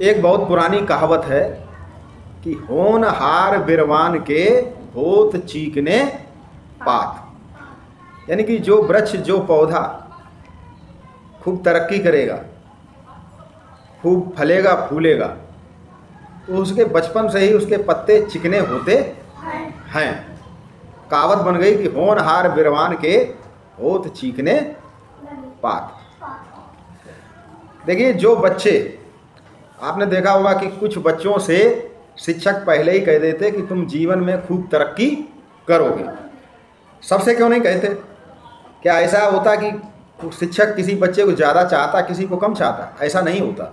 एक बहुत पुरानी कहावत है कि होनहार बिरवान के होत चीकने पात। यानी कि जो वृक्ष, जो पौधा खूब तरक्की करेगा, खूब फलेगा फूलेगा, तो उसके बचपन से ही उसके पत्ते चिकने होते हैं। कहावत बन गई कि होनहार बिरवान के होत चीकने पात। देखिए, जो बच्चे, आपने देखा होगा कि कुछ बच्चों से शिक्षक पहले ही कह देते कि तुम जीवन में खूब तरक्की करोगे। सबसे क्यों नहीं कहते? क्या ऐसा होता कि शिक्षक किसी बच्चे को ज़्यादा चाहता, किसी को कम चाहता? ऐसा नहीं होता।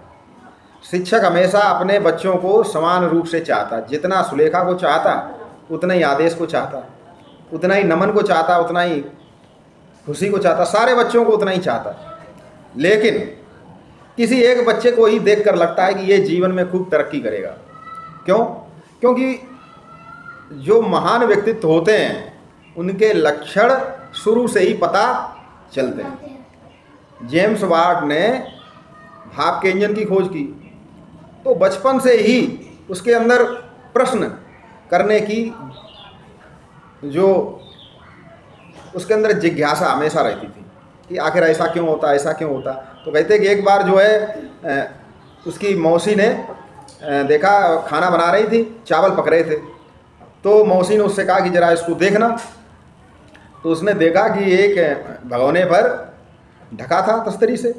शिक्षक हमेशा अपने बच्चों को समान रूप से चाहता। जितना सुलेखा को चाहता उतना ही आदेश को चाहता, उतना ही नमन को चाहता, उतना ही खुशी को चाहता, सारे बच्चों को उतना ही चाहता। लेकिन किसी एक बच्चे को ही देखकर लगता है कि ये जीवन में खूब तरक्की करेगा। क्यों? क्योंकि जो महान व्यक्तित्व होते हैं उनके लक्षण शुरू से ही पता चलते हैं। जेम्स वाट ने भाप के इंजन की खोज की तो बचपन से ही उसके अंदर प्रश्न करने की जो उसके अंदर जिज्ञासा हमेशा रहती थी कि आखिर ऐसा क्यों होता, ऐसा क्यों होता। तो कहते कि एक बार जो है उसकी मौसी ने देखा, खाना बना रही थी, चावल पक रहे थे, तो मौसी ने उससे कहा कि जरा इसको देखना। तो उसने देखा कि एक भगोने पर ढका था तस्तरी से,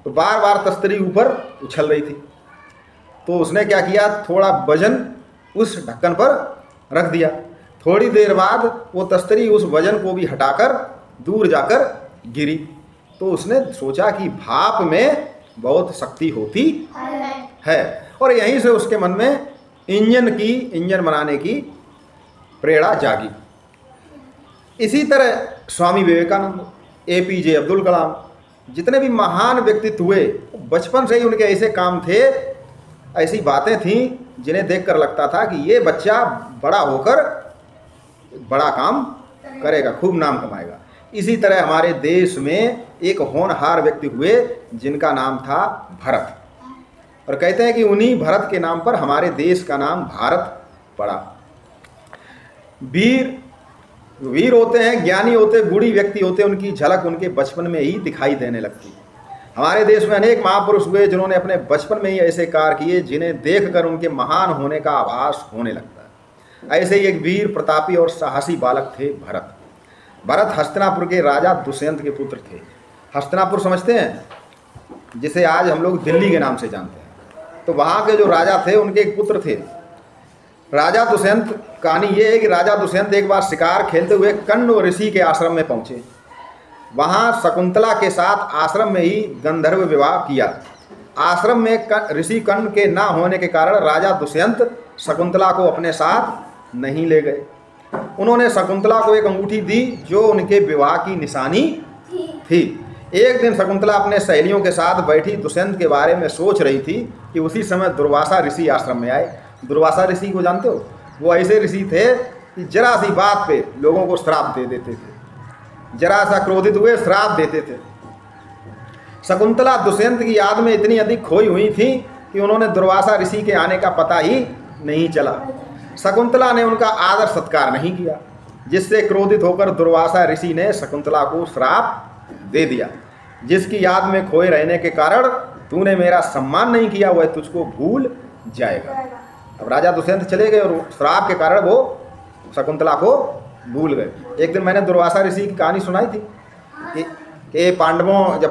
तो बार बार तस्तरी ऊपर उछल रही थी। तो उसने क्या किया, थोड़ा वजन उस ढक्कन पर रख दिया। थोड़ी देर बाद वो तस्तरी उस वजन को भी हटाकर दूर जाकर गिरी। तो उसने सोचा कि भाप में बहुत शक्ति होती है, और यहीं से उसके मन में इंजन बनाने की प्रेरणा जागी। इसी तरह स्वामी विवेकानंद, APJ अब्दुल कलाम, जितने भी महान व्यक्तित्व हुए, बचपन से ही उनके ऐसे काम थे, ऐसी बातें थीं जिन्हें देखकर लगता था कि ये बच्चा बड़ा होकर बड़ा काम करेगा, खूब नाम कमाएगा। इसी तरह हमारे देश में एक होनहार व्यक्ति हुए जिनका नाम था भरत, और कहते हैं कि उन्हीं भरत के नाम पर हमारे देश का नाम भारत पड़ा। वीर होते हैं, ज्ञानी होते, गुणी व्यक्ति होते, उनकी झलक उनके बचपन में ही दिखाई देने लगती है। हमारे देश में अनेक महापुरुष हुए जिन्होंने अपने बचपन में ही ऐसे कार्य किए जिन्हें देखकर उनके महान होने का आभास होने लगता है। ऐसे ही एक वीर, प्रतापी और साहसी बालक थे भरत। भरत हस्तिनापुर के राजा दुष्यंत के पुत्र थे। हस्तिनापुर समझते हैं, जिसे आज हम लोग दिल्ली के नाम से जानते हैं। तो वहाँ के जो राजा थे उनके एक पुत्र थे, राजा दुष्यंत। कहानी ये है कि राजा दुष्यंत एक बार शिकार खेलते हुए कण्व ऋषि के आश्रम में पहुँचे। वहाँ शकुंतला के साथ आश्रम में ही गंधर्व विवाह किया। आश्रम में ऋषि कण्व के ना होने के कारण राजा दुष्यंत शकुंतला को अपने साथ नहीं ले गए। उन्होंने शकुंतला को एक अंगूठी दी जो उनके विवाह की निशानी थी। एक दिन शकुंतला अपने सहेलियों के साथ बैठी दुष्यंत के बारे में सोच रही थी कि उसी समय दुर्वासा ऋषि आश्रम में आए। दुर्वासा ऋषि को जानते हो? वो ऐसे ऋषि थे कि जरा सी बात पे लोगों को श्राप दे देते थे, जरा सा क्रोधित हुए श्राप देते थे। शकुंतला दुष्यंत की याद में इतनी अधिक खोई हुई थी कि उन्होंने दुर्वासा ऋषि के आने का पता ही नहीं चला। शकुंतला ने उनका आदर सत्कार नहीं किया, जिससे क्रोधित होकर दुर्वासा ऋषि ने शकुंतला को श्राप दे दिया, जिसकी याद में खोए रहने के कारण तूने मेरा सम्मान नहीं किया, वह तुझको भूल जाएगा। अब राजा दुष्यंत चले गए और श्राप के कारण वो शकुंतला को भूल गए। एक दिन मैंने दुर्वासा ऋषि की कहानी सुनाई थी कि जब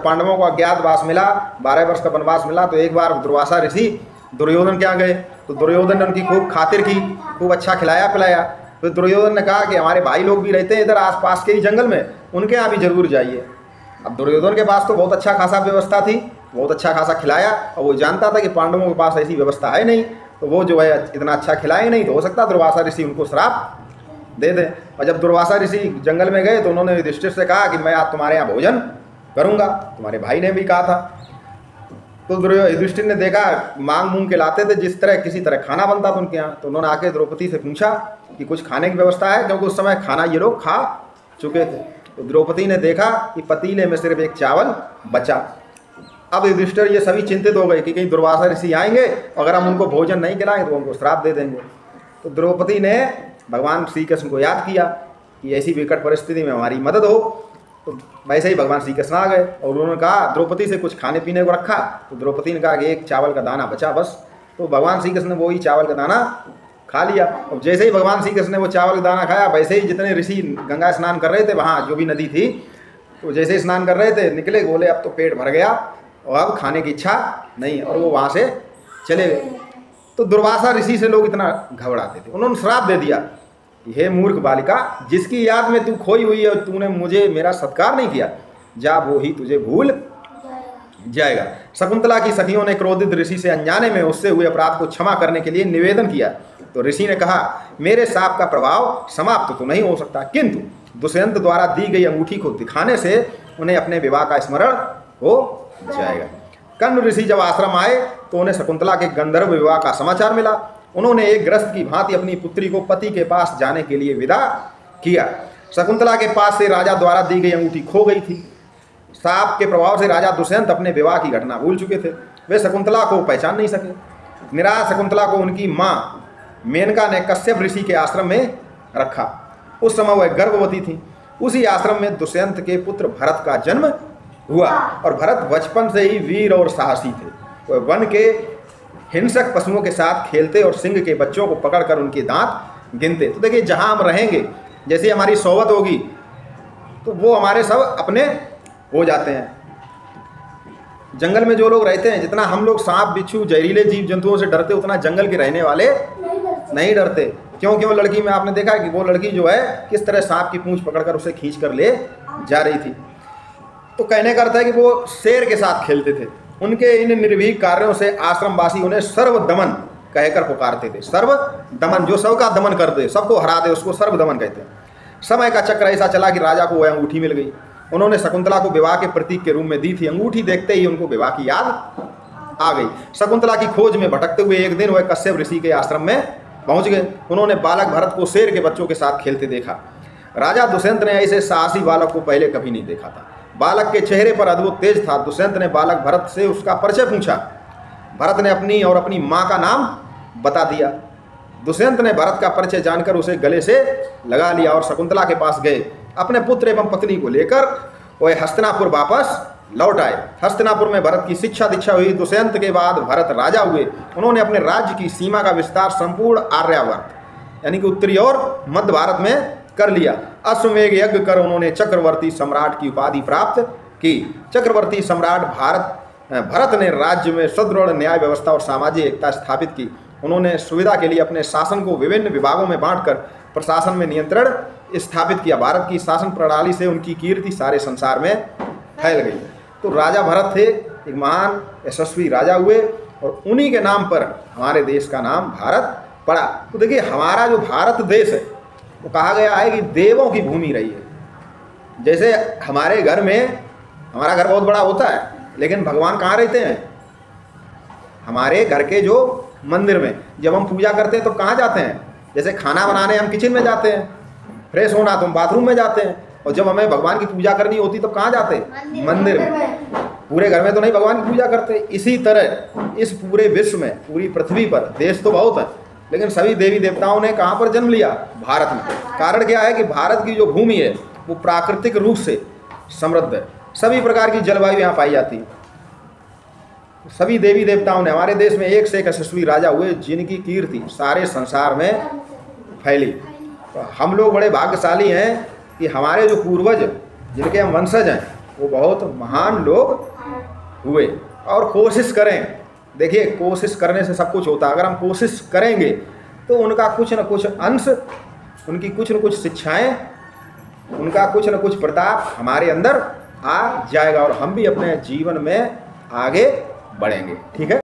पांडवों को अज्ञातवास मिला, 12 वर्ष का वनवास मिला, तो एक बार दुर्वासा ऋषि दुर्योधन के यहाँ गए। तो दुर्योधन ने उनकी खूब खातिर की, खूब अच्छा खिलाया पिलाया। तो दुर्योधन ने कहा कि हमारे भाई लोग भी रहते हैं इधर आसपास के ही जंगल में, उनके यहाँ भी जरूर जाइए। अब दुर्योधन के पास तो बहुत अच्छा खासा व्यवस्था थी, बहुत अच्छा खासा खिलाया, और वो जानता था कि पांडवों के पास ऐसी व्यवस्था है नहीं, तो वो जो है इतना अच्छा खिलाए नहीं, तो हो सकता दुर्वासा ऋषि उनको श्राप दे दें। और जब दुर्वासा ऋषि जंगल में गए तो उन्होंने युधिष्ठिर से कहा कि मैं आज तुम्हारे यहाँ भोजन करूँगा, तुम्हारे भाई ने भी कहा था। तो युधिष्ठिर ने देखा मांग मूंग के लाते थे, जिस तरह किसी तरह खाना बनता था उनके यहाँ। तो उन्होंने आके द्रौपदी से पूछा कि कुछ खाने की व्यवस्था है, क्योंकि उस समय खाना ये लोग खा चुके थे। तो द्रौपदी ने देखा कि पतीले में सिर्फ एक चावल बचा। अब युधिष्ठिर ये सभी चिंतित हो गए कि कहीं दुर्वासा ऋषि आएंगे, अगर हम उनको भोजन नहीं खिलाएं तो उनको श्राप दे देंगे। तो द्रौपदी ने भगवान श्री कृष्ण को याद किया कि ऐसी विकट परिस्थिति में हमारी मदद हो। तो वैसे ही भगवान श्री कृष्ण आ गए और उन्होंने कहा द्रौपदी से कुछ खाने पीने को रखा। तो द्रौपदी ने कहा कि एक चावल का दाना बचा बस। तो भगवान श्री कृष्ण ने वही चावल का दाना खा लिया। और जैसे ही भगवान श्री कृष्ण ने वो चावल का दाना खाया, वैसे ही जितने ऋषि गंगा स्नान कर रहे थे, वहाँ जो भी नदी थी, तो जैसे ही स्नान कर रहे थे निकले, बोले अब तो पेट भर गया और अब खाने की इच्छा नहीं, और वो वहाँ से चले गए। तो दुर्वासा ऋषि से लोग इतना घबराते थे, उन्होंने श्राप दे दिया कि हे मूर्ख बालिका, जिसकी याद में तू खोई हुई है और तूने मुझे मेरा सत्कार नहीं किया, जा वो ही तुझे भूल जाएगा। शकुंतला की सखियों ने क्रोधित ऋषि से अनजाने में उससे हुए अपराध को क्षमा करने के लिए निवेदन किया। तो ऋषि ने कहा मेरे शाप का प्रभाव समाप्त तो नहीं हो सकता, किंतु दुष्यंत द्वारा दी गई अंगूठी को दिखाने से उन्हें अपने विवाह का स्मरण हो जाएगा। कर्ण ऋषि जब आश्रम आए तो उन्हें शकुंतला के गंधर्व विवाह का समाचार मिला। उन्होंने एक ग्रस्त की भांति अपनी पुत्री को पति के पास जाने के लिए विदा किया। शकुंतला के पास से राजा द्वारा दी गई अंगूठी खो गई थी। शाप के प्रभाव से राजा दुष्यंत अपने विवाह की घटना भूल चुके थे। वे शकुंतला को पहचान नहीं सके। निराश शकुंतला को उनकी माँ मेनका ने कश्यप ऋषि के आश्रम में रखा। उस समय वह गर्भवती थी। उसी आश्रम में दुष्यंत के पुत्र भरत का जन्म हुआ और भरत बचपन से ही वीर और साहसी थे। वह वन के हिंसक पशुओं के साथ खेलते और सिंह के बच्चों को पकड़कर उनके दांत गिनते। तो देखिए, जहाँ हम रहेंगे, जैसे हमारी सोबत होगी तो वो हमारे सब अपने हो जाते हैं। जंगल में जो लोग रहते हैं, जितना हम लोग सांप बिच्छू जहरीले जीव जंतुओं से डरते, उतना जंगल के रहने वाले नहीं डरते। क्यों लड़की में आपने देखा कि वो लड़की जो है किस तरह सांप की पूंछ पकड़कर उसे खींच कर ले जा रही थी। तो कहने का अर्थ है कि वो शेर के साथ खेलते थे। उनके इन निर्भीक कार्यों से आश्रमवासी उन्हें सर्वदमन कहकर पुकारते थे। सर्वदमन, जो सबका दमन कर दे, सबको हरा दे, उसको सर्वदमन कहते हैं। समय का चक्र ऐसा चला कि राजा को वह अंगूठी मिल गई। उन्होंने शकुंतला को विवाह के प्रतीक के रूप में दी थी। अंगूठी देखते ही उनको विवाह की याद आ गई। शकुंतला की खोज में भटकते हुए एक दिन वह कश्यप ऋषि के आश्रम में पहुंच गए। उन्होंने बालक भरत को शेर के बच्चों के साथ खेलते देखा। राजा दुष्यंत ने ऐसे साहसी बालक को पहले कभी नहीं देखा था। बालक के चेहरे पर अद्भुत तेज था। दुष्यंत ने बालक भरत से उसका परिचय पूछा। भरत ने अपनी और अपनी माँ का नाम बता दिया। दुष्यंत ने भरत का परिचय जानकर उसे गले से लगा लिया और शकुंतला के पास गए। अपने पुत्र एवं पत्नी को लेकर वह हस्तिनापुर वापस लौट आए। हस्तिनापुर में भरत की शिक्षा दीक्षा हुई। दुष्यंत के बाद भरत राजा हुए। उन्होंने अपने राज्य की सीमा का विस्तार संपूर्ण आर्यावर्त यानी कि उत्तरी और मध्य भारत में कर लिया। अश्वमेघ यज्ञ कर उन्होंने चक्रवर्ती सम्राट की उपाधि प्राप्त की। चक्रवर्ती सम्राट भरत ने राज्य में सुदृढ़ न्याय व्यवस्था और सामाजिक एकता स्थापित की। उन्होंने सुविधा के लिए अपने शासन को विभिन्न विभागों में बांटकर प्रशासन में नियंत्रण स्थापित किया। भारत की शासन प्रणाली से उनकी कीर्ति सारे संसार में फैल गई। तो राजा भरत थे, एक महान यशस्वी राजा हुए और उन्हीं के नाम पर हमारे देश का नाम भारत पड़ा। तो देखिए, हमारा जो भारत देश है वो कहा गया है कि देवों की भूमि रही है। जैसे हमारे घर में, हमारा घर बहुत बड़ा होता है, लेकिन भगवान कहाँ रहते हैं? हमारे घर के जो मंदिर में। जब हम पूजा करते हैं तो कहाँ जाते हैं? जैसे खाना बनाने हम किचन में जाते हैं, फ्रेश होना तो हम बाथरूम में जाते हैं, और जब हमें भगवान की पूजा करनी होती तो कहाँ जाते हैं? मंदिर में। पूरे घर में तो नहीं भगवान की पूजा करते। इसी तरह इस पूरे विश्व में, पूरी पृथ्वी पर देश तो बहुत है, लेकिन सभी देवी देवताओं ने कहाँ पर जन्म लिया? भारत में। कारण क्या है कि भारत की जो भूमि है वो प्राकृतिक रूप से समृद्ध है। सभी प्रकार की जलवायु यहाँ पाई जाती है। सभी देवी देवताओं ने, हमारे देश में एक से एक यशस्वी राजा हुए जिनकी कीर्ति सारे संसार में फैली। तो हम लोग बड़े भाग्यशाली हैं कि हमारे जो पूर्वज, जिनके हम वंशज हैं, वो बहुत महान लोग हुए। और कोशिश करें, देखिए कोशिश करने से सब कुछ होता है। अगर हम कोशिश करेंगे तो उनका कुछ न कुछ अंश, उनकी कुछ न कुछ शिक्षाएं, उनका कुछ न कुछ प्रताप हमारे अंदर आ जाएगा और हम भी अपने जीवन में आगे बढ़ेंगे। ठीक है।